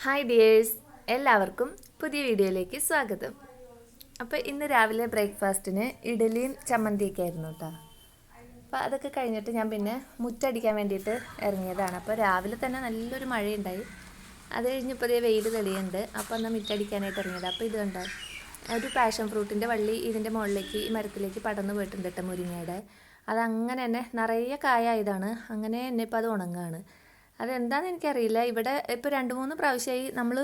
Hi dears, എല്ലാവർക്കും പുതിയ വീഡിയോയിലേക്ക് സ്വാഗതം. അപ്പോൾ ഇന്ന് രാവിലെ ബ്രേക്ക്ഫാസ്റ്റിന് ഇഡലിയും ചമ്മന്തിയൊക്കെ ആയിരുന്നു കേട്ടോ. അപ്പോൾ അതൊക്കെ കഴിഞ്ഞിട്ട് ഞാൻ പിന്നെ മുറ്റടിക്കാൻ വേണ്ടിയിട്ട് ഇറങ്ങിയതാണ്. അപ്പോൾ രാവിലെ തന്നെ നല്ലൊരു മഴയുണ്ടായി. അത് കഴിഞ്ഞപ്പോൾ ഇതേ വെയിൽ തെളിയുന്നുണ്ട്. അപ്പോൾ എന്നാൽ മുറ്റടിക്കാനായിട്ട് ഇറങ്ങിയത്. അപ്പോൾ ഇത് കണ്ടോ, ഒരു പാഷൻ ഫ്രൂട്ടിൻ്റെ വള്ളി ഇതിൻ്റെ മുകളിലേക്ക് ഈ മരത്തിലേക്ക് പടർന്നു പോയിട്ടുണ്ട് കേട്ടോ, മുരിങ്ങയുടെ. അതങ്ങനെ തന്നെ നിറയെ കായായതാണ്. അങ്ങനെ തന്നെ ഇപ്പോൾ അത് ഉണങ്ങുകയാണ്. അതെന്താണെന്ന് എനിക്കറിയില്ല. ഇവിടെ ഇപ്പോൾ 2-3 പ്രാവശ്യമായി നമ്മൾ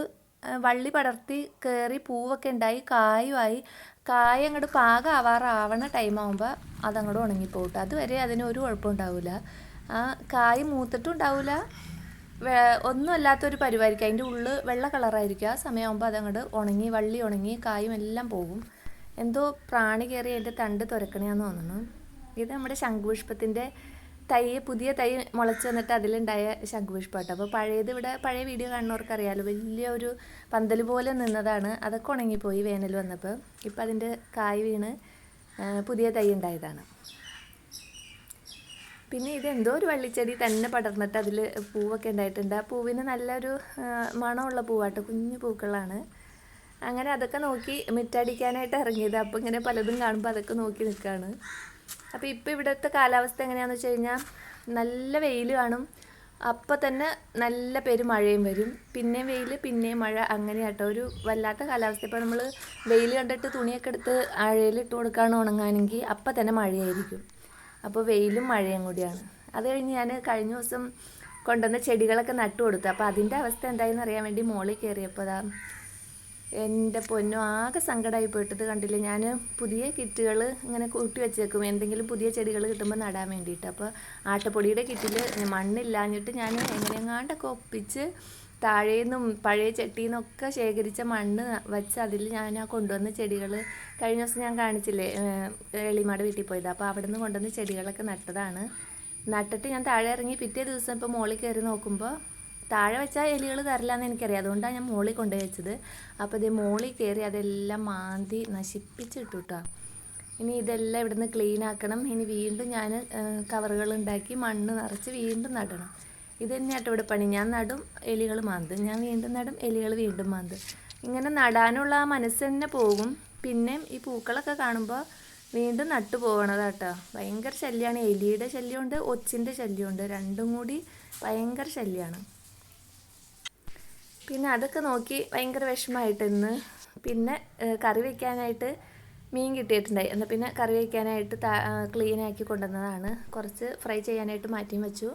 വള്ളി പടർത്തി കയറി പൂവൊക്കെ ഉണ്ടായി കായുമായി. കായ അങ്ങോട്ട് പാകമാവാറാവണ ടൈമാകുമ്പോൾ അതങ്ങോട്ട് ഉണങ്ങിപ്പോട്ടെ. അതുവരെ അതിന് ഒരു കുഴപ്പമുണ്ടാവില്ല. ആ കായ് മൂത്തിട്ടും ഉണ്ടാവില്ല, ഒന്നും അല്ലാത്തൊരു പരിവായിരിക്കും. അതിൻ്റെ ഉള്ളിൽ വെള്ള കളറായിരിക്കും. ആ സമയമാകുമ്പോൾ അതങ്ങോട്ട് ഉണങ്ങി, വള്ളി ഉണങ്ങി കായും എല്ലാം പോകും. എന്തോ പ്രാണി കയറി അതിൻ്റെ തണ്ട് തുരക്കണയാന്ന് തോന്നുന്നു. ഇത് നമ്മുടെ ശംഖുപുഷ്പത്തിൻ്റെ പുതിയ തൈ മുളച്ച് വന്നിട്ട് അതിലുണ്ടായ ശംഖുപുഷ്പാട്ടോ. അപ്പോൾ ഇവിടെ പഴയ വീഡിയോ കാണുന്നവർക്ക് അറിയാമല്ലോ, വലിയൊരു പന്തൽ പോലെ നിന്നതാണ്. അതൊക്കെ ഉണങ്ങിപ്പോയി വേനൽ വന്നപ്പോൾ. ഇപ്പം അതിൻ്റെ കായ് വീണ് പുതിയ തൈ ഉണ്ടായതാണ്. പിന്നെ ഇതെന്തോ ഒരു വള്ളിച്ചെടി തന്നെ പടർന്നിട്ട് അതിൽ പൂവൊക്കെ ഉണ്ടായിട്ടുണ്ട്. ആ പൂവിന് നല്ലൊരു മണമുള്ള പൂവാട്ടോ, കുഞ്ഞു പൂക്കളാണ്. അങ്ങനെ അതൊക്കെ നോക്കി മുറ്റടിക്കാനായിട്ട് ഇറങ്ങിയത്. അപ്പോൾ ഇങ്ങനെ പലതും കാണുമ്പോൾ അതൊക്കെ നോക്കി നിൽക്കുകയാണ്. അപ്പോൾ ഇപ്പോൾ ഇവിടുത്തെ കാലാവസ്ഥ എങ്ങനെയാണെന്ന് വെച്ച് കഴിഞ്ഞാൽ നല്ല വെയിൽ കാണും, അപ്പോൾ തന്നെ നല്ല മഴയും വരും, പിന്നെയും വെയിൽ പിന്നെയും മഴ, അങ്ങനെയാട്ടോ. ഒരു വല്ലാത്ത കാലാവസ്ഥ. ഇപ്പോൾ നമ്മൾ വെയിൽ കണ്ടിട്ട് തുണിയൊക്കെ എടുത്ത് അഴയിലിട്ട് കൊടുക്കുകയാണ് ഉണങ്ങാനെങ്കിൽ അപ്പം തന്നെ മഴയായിരിക്കും. അപ്പോൾ വെയിലും മഴയും കൂടിയാണ്. അത് കഴിഞ്ഞ് ഞാൻ കഴിഞ്ഞ ദിവസം കൊണ്ടുവന്ന ചെടികളൊക്കെ നട്ടു കൊടുത്തു. അപ്പോൾ അതിൻ്റെ അവസ്ഥ എന്തായെന്ന് അറിയാൻ വേണ്ടി മോളിൽ കയറിയപ്പോൾ അതാ എൻ്റെ പൊന്നോ, ആകെ സങ്കടമായി പോയിട്ടത് കണ്ടില്ലേ. ഞാൻ പുതിയ കിറ്റുകൾ ഇങ്ങനെ കൂട്ടി വെച്ചേക്കും, എന്തെങ്കിലും പുതിയ ചെടികൾ കിട്ടുമ്പോൾ നടാൻ വേണ്ടിയിട്ട്. അപ്പോൾ ആട്ടപ്പൊടിയുടെ കിറ്റിൽ മണ്ണില്ലാഞ്ഞിട്ട് ഞാൻ എങ്ങനെയെങ്ങാണ്ടൊക്കെ ഒപ്പിച്ച് താഴേന്നും പഴയ ചട്ടിയിൽ നിന്നൊക്കെ ശേഖരിച്ച മണ്ണ് വെച്ച് അതിൽ ഞാൻ ആ കൊണ്ടുവന്ന ചെടികൾ കഴിഞ്ഞ ദിവസം ഞാൻ കാണിച്ചില്ലേ, എളിമാട് വീട്ടിൽ പോയത്. അപ്പോൾ അവിടെ നിന്ന് കൊണ്ടുവന്ന ചെടികളൊക്കെ നട്ടതാണ്. നട്ടിട്ട് ഞാൻ താഴെ ഇറങ്ങി പിറ്റേ ദിവസം ഇപ്പോൾ മോളിൽ കയറി നോക്കുമ്പോൾ താഴെ വെച്ചാൽ എലികൾ തരില്ലാന്ന് എനിക്കറിയാം, അതുകൊണ്ടാണ് ഞാൻ മോളിൽ കൊണ്ടുപോയി വെച്ചത്. അപ്പോൾ ഇത് മോളിൽ കയറി അതെല്ലാം മാന്തി നശിപ്പിച്ചിട്ടു കേട്ടോ. ഇനി ഇതെല്ലാം ഇവിടുന്ന് ക്ലീൻ ആക്കണം. ഇനി വീണ്ടും ഞാൻ കവറുകൾ ഉണ്ടാക്കി മണ്ണ് നിറച്ച് വീണ്ടും നടണം. ഇത് തന്നെയാട്ടോ ഇവിടെ പണി. ഞാൻ നടും, എലികൾ മാന്തും, ഞാൻ വീണ്ടും നടും, എലികൾ വീണ്ടും മാന്തും. ഇങ്ങനെ നടാനുള്ള ആ മനസ്സ് തന്നെ പോകും. പിന്നെ ഈ പൂക്കളൊക്കെ കാണുമ്പോൾ വീണ്ടും നട്ടു പോകണതാട്ടോ. ഭയങ്കര ശല്യമാണ്. എലിയുടെ ശല്യമുണ്ട്, ഒച്ചിൻ്റെ ശല്യമുണ്ട്, രണ്ടും കൂടി ഭയങ്കര ശല്യമാണ്. പിന്നെ അതൊക്കെ നോക്കി ഭയങ്കര വിഷമമായിട്ട് ഇന്ന് പിന്നെ കറി വയ്ക്കാനായിട്ട് മീൻ കിട്ടിയിട്ടുണ്ടായി. എന്നാൽ പിന്നെ കറി വയ്ക്കാനായിട്ട് ക്ലീനാക്കി കൊണ്ടുവന്നതാണ്. കുറച്ച് ഫ്രൈ ചെയ്യാനായിട്ട് മാറ്റിയും വെച്ചു.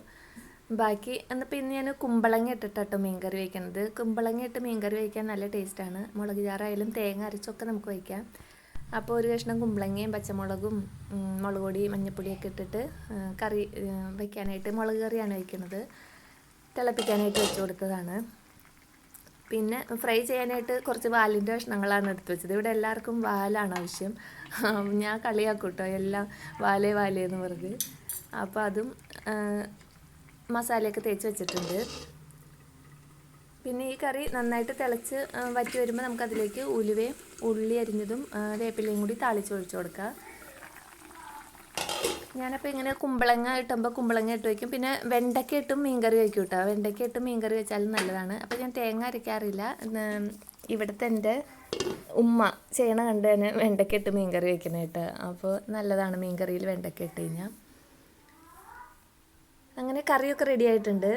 ബാക്കി എന്നാൽ പിന്നെ ഞാൻ കുമ്പളങ്ങ ഇട്ടിട്ടോ മീൻ കറി വയ്ക്കുന്നത്. കുമ്പളങ്ങ ഇട്ട് മീൻ കറി വയ്ക്കാൻ നല്ല ടേസ്റ്റാണ്. മുളക് ചാറായാലും തേങ്ങ അരച്ചൊക്കെ നമുക്ക് വയ്ക്കാം. അപ്പോൾ ഒരു കഷ്ണം കുമ്പളങ്ങയും പച്ചമുളകും മുളക് പൊടി മഞ്ഞൾപ്പൊടിയൊക്കെ ഇട്ടിട്ട് കറി വയ്ക്കാനായിട്ട്, മുളക് കറിയാണ് വയ്ക്കുന്നത്, തിളപ്പിക്കാനായിട്ട് വെച്ച് കൊടുത്തതാണ്. പിന്നെ ഫ്രൈ ചെയ്യാനായിട്ട് കുറച്ച് വാലിൻ്റെ കഷ്ണങ്ങളാണ് എടുത്ത് വെച്ചത്. ഇവിടെ എല്ലാവർക്കും വാലാണ് ആവശ്യം. ഞാൻ കളിയാക്കും കേട്ടോ, എല്ലാം വാലേന്ന് പറഞ്ഞ്. അപ്പോൾ അതും മസാലയൊക്കെ തേച്ച് വെച്ചിട്ടുണ്ട്. പിന്നെ ഈ കറി നന്നായിട്ട് തിളച്ച് വറ്റി വരുമ്പോൾ നമുക്കതിലേക്ക് ഉലുവയും ഉള്ളി അരിഞ്ഞതും വേപ്പിലയും കൂടി താളിച്ചൊഴിച്ച് കൊടുക്കുക. ഞാനപ്പോൾ ഇങ്ങനെ കുമ്പളങ്ങ ഇട്ടുമ്പോൾ കുമ്പളങ്ങ ഇട്ട് വയ്ക്കും. പിന്നെ വെണ്ടയ്ക്ക ഇട്ടും മീൻകറി വയ്ക്കും കേട്ടോ. വെണ്ടയ്ക്ക ഇട്ടും മീൻകറി വെച്ചാലും നല്ലതാണ്. അപ്പോൾ ഞാൻ തേങ്ങ അരയ്ക്കാറില്ല. ഇവിടുത്തെ എൻ്റെ ഉമ്മ ചെയ്യണ കണ്ട് തന്നെ വെണ്ടയ്ക്ക ഇട്ട് മീൻകറി വയ്ക്കണേട്ട്. അപ്പോൾ നല്ലതാണ് മീൻകറിയിൽ വെണ്ടയ്ക്ക ഇട്ട് കഴിഞ്ഞാൽ. അങ്ങനെ കറിയൊക്കെ റെഡി ആയിട്ടുണ്ട്.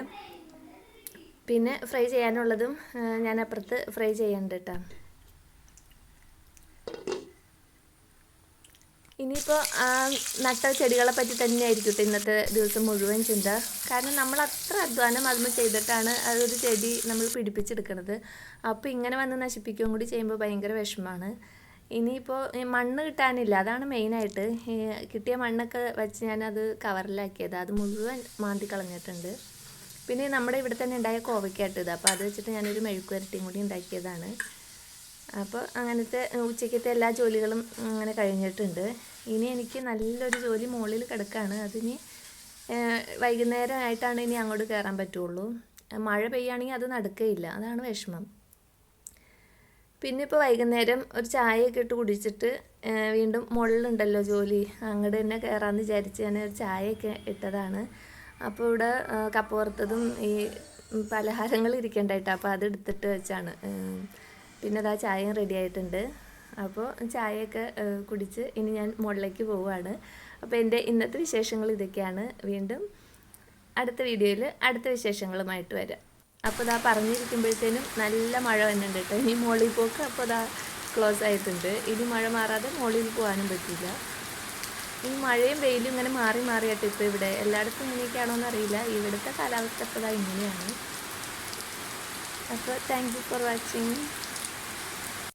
പിന്നെ ഫ്രൈ ചെയ്യാനുള്ളതും ഞാൻ അപ്പുറത്ത് ഫ്രൈ ചെയ്യണ്ട കേട്ടോ. ഇനിയിപ്പോൾ നട്ട ചെടികളെ പറ്റി തന്നെ ആയിരിക്കട്ടെ ഇന്നത്തെ ദിവസം മുഴുവൻ ചിന്ത. കാരണം നമ്മൾ അത്ര അധ്വാനം അതിന് ചെയ്തിട്ടാണ് അതൊരു ചെടി നമ്മൾ പിടിപ്പിച്ചെടുക്കുന്നത്. അപ്പോൾ ഇങ്ങനെ വന്ന് നശിപ്പിക്കുകയും കൂടി ചെയ്യുമ്പോൾ ഭയങ്കര വിഷമമാണ്. ഇനിയിപ്പോൾ മണ്ണ് കിട്ടാനില്ല, അതാണ് മെയിനായിട്ട്. കിട്ടിയ മണ്ണൊക്കെ വെച്ച് ഞാനത് കവറിലാക്കിയത്, അത് മുഴുവൻ മാന്തി കളഞ്ഞിട്ടുണ്ട്. പിന്നെ നമ്മുടെ ഇവിടെ തന്നെ ഉണ്ടായ കോവയ്ക്കാട്ടത്, അപ്പോൾ അത് വെച്ചിട്ട് ഞാനൊരു മെഴുക്കുവരട്ടിയും കൂടി ഉണ്ടാക്കിയതാണ്. അപ്പോൾ അങ്ങനത്തെ ഉച്ചയ്ക്കത്തെ എല്ലാ ജോലികളും അങ്ങനെ കഴിഞ്ഞിട്ടുണ്ട്. ഇനി എനിക്ക് നല്ലൊരു ജോലി മുകളിൽ കിടക്കുകയാണ്. അതിനി വൈകുന്നേരമായിട്ടാണ് ഇനി അങ്ങോട്ട് കയറാൻ പറ്റുള്ളൂ. മഴ പെയ്യുകയാണെങ്കിൽ അത് നടക്കുകയില്ല, അതാണ് വിഷമം. പിന്നെ ഇപ്പോൾ വൈകുന്നേരം ഒരു ചായയൊക്കെ ഇട്ട് കുടിച്ചിട്ട് വീണ്ടും മുകളിലുണ്ടല്ലോ ജോലി, അങ്ങോട്ട് തന്നെ കയറാമെന്ന് വിചാരിച്ച് ഞാൻ ഒരു ചായയൊക്കെ ഇട്ടതാണ്. അപ്പോൾ ഇവിടെ കപ്പ വറുത്തതും ഈ പലഹാരങ്ങൾ ഇരിക്കണ്ടായിട്ട്, അപ്പോൾ അത് എടുത്തിട്ട് വെച്ചാണ്. പിന്നെ അതാ ചായയും റെഡി ആയിട്ടുണ്ട്. അപ്പോൾ ചായയൊക്കെ കുടിച്ച് ഇനി ഞാൻ മുകളിലേക്ക് പോവുകയാണ്. അപ്പോൾ എൻ്റെ ഇന്നത്തെ വിശേഷങ്ങൾ ഇതൊക്കെയാണ്. വീണ്ടും അടുത്ത വീഡിയോയിൽ അടുത്ത വിശേഷങ്ങളുമായിട്ട് വരാം. അപ്പോൾ ഇതാ പറഞ്ഞിരിക്കുമ്പോഴത്തേനും നല്ല മഴ വന്നിട്ടുണ്ട് കേട്ടോ. ഇനി മുകളിൽ പോക്ക് അപ്പോൾ ഇതാ ക്ലോസ് ആയിട്ടുണ്ട്. ഇനി മഴ മാറാതെ മുകളിൽ പോകാനും പറ്റില്ല. ഈ മഴയും വെയിലും ഇങ്ങനെ മാറി മാറിയിട്ട് ഇപ്പോൾ ഇവിടെ എല്ലായിടത്തും ഇങ്ങനെയൊക്കെയാണോ എന്നറിയില്ല. ഇവിടുത്തെ കാലാവസ്ഥ അപ്പോൾ ഇങ്ങനെയാണ്. അപ്പോൾ താങ്ക് യു ഫോർ വാച്ചിങ്.